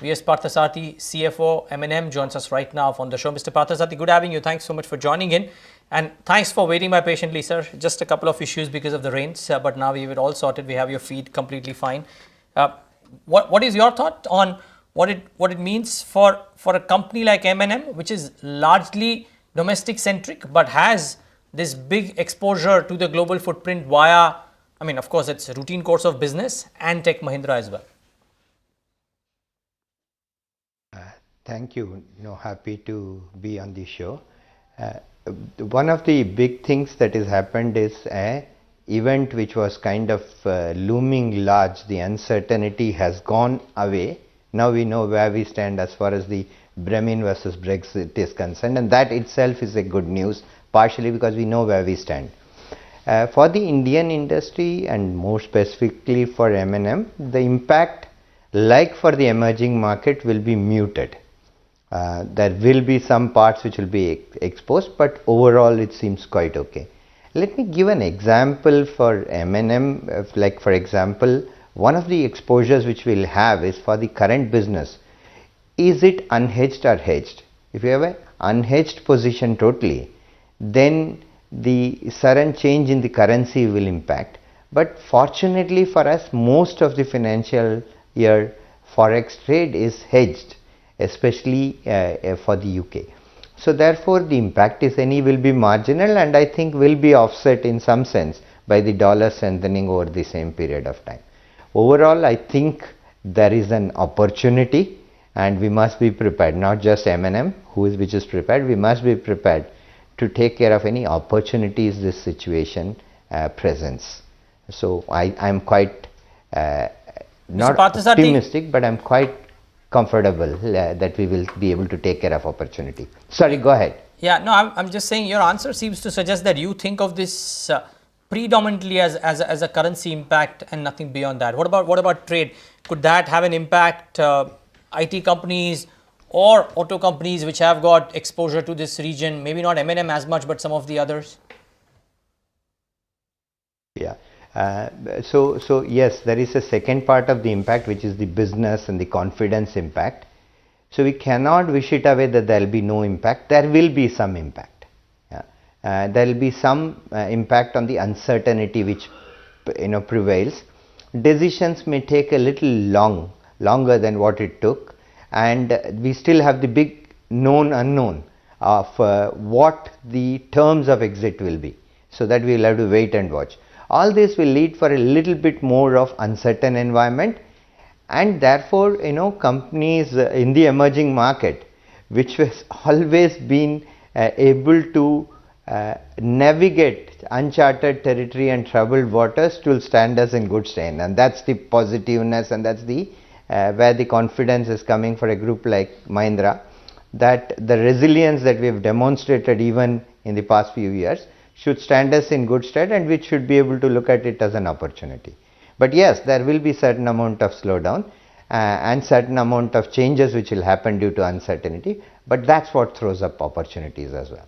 V.S. Parthasarathy, CFO, M&M, joins us right now on the show. Mr. Parthasarathy, good having you. Thanks so much for joining in. And thanks for waiting by patiently, sir. Just a couple of issues because of the rains, but now we have it all sorted. We have your feed completely fine. What is your thought on what it means for a company like M&M, which is largely domestic centric, but has this big exposure to the global footprint via, I mean, of course, it's a routine course of business and Tech Mahindra as well. Thank you. Happy to be on the show. One of the big things that has happened is an event which was kind of looming large. The uncertainty has gone away. Now we know where we stand as far as the Bremen versus Brexit is concerned, and that itself is a good news, partially because we know where we stand. For the Indian industry and more specifically for M&M, the impact, like for the emerging market, will be muted. There will be some parts which will be exposed, but overall it seems quite okay. Let me give an example for M&M. Like for example, one of the exposures which we'll have is for the current business. Is it unhedged or hedged? If you have an unhedged position totally, then the sudden change in the currency will impact. But fortunately for us, most of the financial year forex trade is hedged, especially for the UK. So therefore the impact, if any, will be marginal, and I think will be offset in some sense by the dollar strengthening over the same period of time. Overall, I think there is an opportunity, and we must be prepared, not just M&M which is prepared, we must be prepared to take care of any opportunities this situation presents. So I'm quite not optimistic, but I'm quite comfortable that we will be able to take care of opportunity. Sorry, go ahead. Yeah, no, I'm just saying your answer seems to suggest that you think of this predominantly as a currency impact and nothing beyond that. What about trade? Could that have an impact? IT companies or auto companies which have got exposure to this region, maybe not M&M as much, but some of the others? Yeah. So yes, there is a second part of the impact, which is the business and the confidence impact. So we cannot wish it away that there will be no impact. There will be some impact. Yeah. There will be some impact on the uncertainty which prevails. Decisions may take a little longer than what it took, and we still have the big known unknown of what the terms of exit will be. So that we will have to wait and watch. All this will lead for a little bit more of uncertain environment, and therefore companies in the emerging market, which has always been able to navigate uncharted territory and troubled waters, will stand us in good stead, and that's the positiveness, and that's the where the confidence is coming for a group like Mahindra, that the resilience that we have demonstrated even in the past few years should stand us in good stead, and we should be able to look at it as an opportunity. But yes, there will be certain amount of slowdown and certain amount of changes which will happen due to uncertainty, but that's what throws up opportunities as well.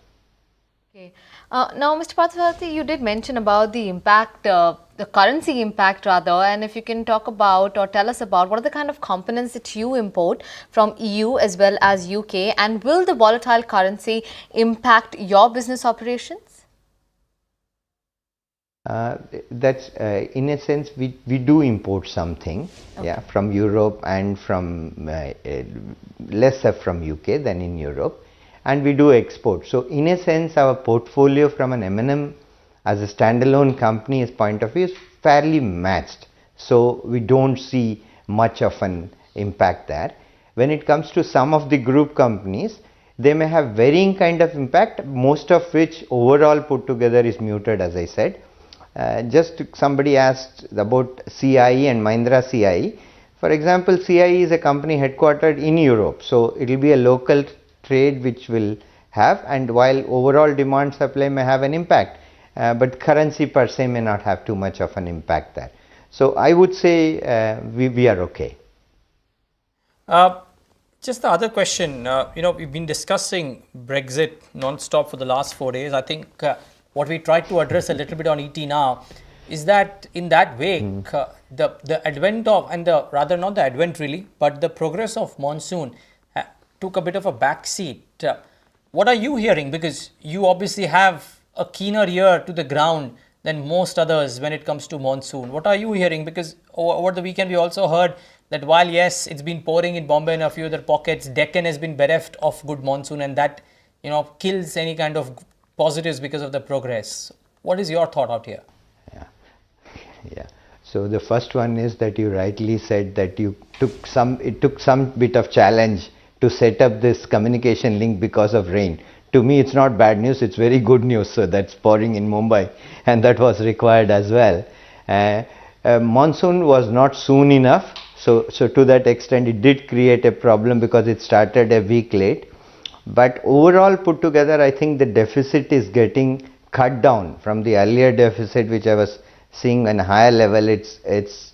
Okay. Now, Mr. Parthasarathy, you did mention about the impact, the currency impact rather, and if you can talk about or tell us about what are the kind of components that you import from EU as well as UK, and will the volatile currency impact your business operations? That's in a sense we do import something, okay, yeah, from Europe and from lesser from UK than in Europe, and we do export. So in a sense our portfolio from an M&M as a standalone company's point of view is fairly matched, so we don't see much of an impact there. When it comes to some of the group companies, they may have varying kind of impact, most of which overall put together is muted, as I said. Just somebody asked about CIE and Mahindra CIE. For example, CIE is a company headquartered in Europe, so it will be a local trade which will have, and while overall demand supply may have an impact, but currency per se may not have too much of an impact there. So I would say we are okay. Just the other question, we've been discussing Brexit non-stop for the last 4 days. I think what we tried to address a little bit on ET now is that in that wake, the advent of, and the rather not the advent really, but the progress of monsoon took a bit of a backseat. What are you hearing? Because you obviously have a keener ear to the ground than most others when it comes to monsoon. What are you hearing? Because over the weekend we also heard that while yes, it's been pouring in Bombay and a few other pockets, Deccan has been bereft of good monsoon, and that kills any kind of positives because of the progress. What is your thought out here? Yeah. So the first one is that you rightly said that it took some bit of challenge to set up this communication link because of rain. To me, it's not bad news, it's very good news. So that's pouring in Mumbai, and that was required as well. Monsoon was not soon enough. So to that extent, it did create a problem because it started a week late. But overall put together, I think the deficit is getting cut down from the earlier deficit, which I was seeing on a higher level. It's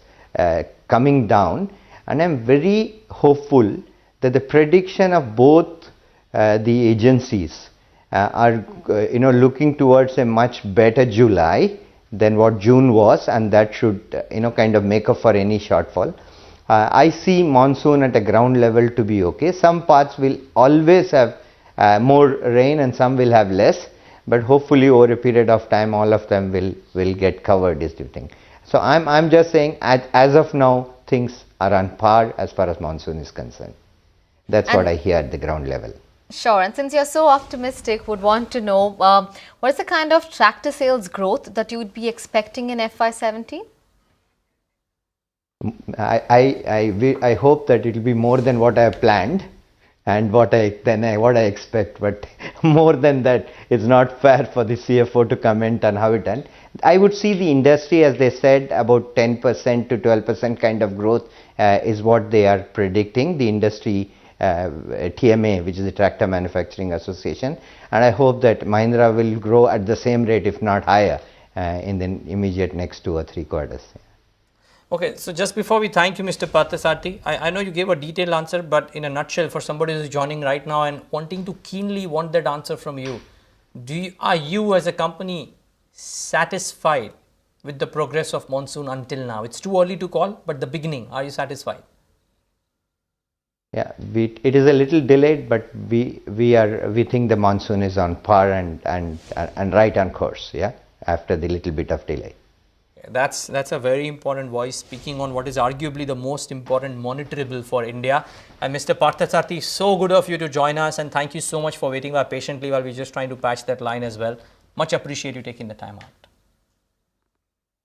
coming down, and I'm very hopeful that the prediction of both the agencies are looking towards a much better July than what June was, and that should kind of make up for any shortfall. I see monsoon at a ground level to be okay. Some parts will always have more rain and some will have less, but hopefully over a period of time all of them will get covered, is the thing. So I'm just saying as of now things are on par as far as monsoon is concerned. That's what I hear at the ground level. Sure, and since you're so optimistic, would want to know what is the kind of tractor sales growth that you would be expecting in FY17? I hope that it will be more than what I have planned and what I expect, but more than that, it's not fair for the CFO to comment on how it done. I would see the industry, as they said, about 10% to 12% kind of growth is what they are predicting, the industry TMA, which is the Tractor Manufacturing Association, and I hope that Mahindra will grow at the same rate, if not higher, in the immediate next 2 or 3 quarters. Okay, so just before we thank you, Mr. Parthasarathy, I know you gave a detailed answer, but in a nutshell, for somebody who is joining right now and wanting to keenly want that answer from you, are you as a company satisfied with the progress of monsoon until now? It's too early to call, but the beginning, are you satisfied? Yeah, it is a little delayed, but we think the monsoon is on par and right on course. Yeah, after the little bit of delay. That's a very important voice speaking on what is arguably the most important monitorable for India. And Mr. Parthasarathy, so good of you to join us, and thank you so much for waiting patiently while we're just trying to patch that line as well. Much appreciate you taking the time out.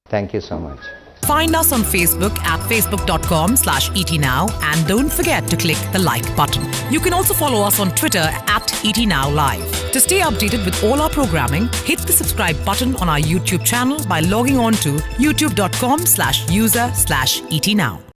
Thank you so much. Find us on Facebook at facebook.com/ETNow, and don't forget to click the like button. You can also follow us on Twitter at ETNowLive. To stay updated with all our programming, hit the subscribe button on our YouTube channel by logging on to youtube.com/user/ETNow.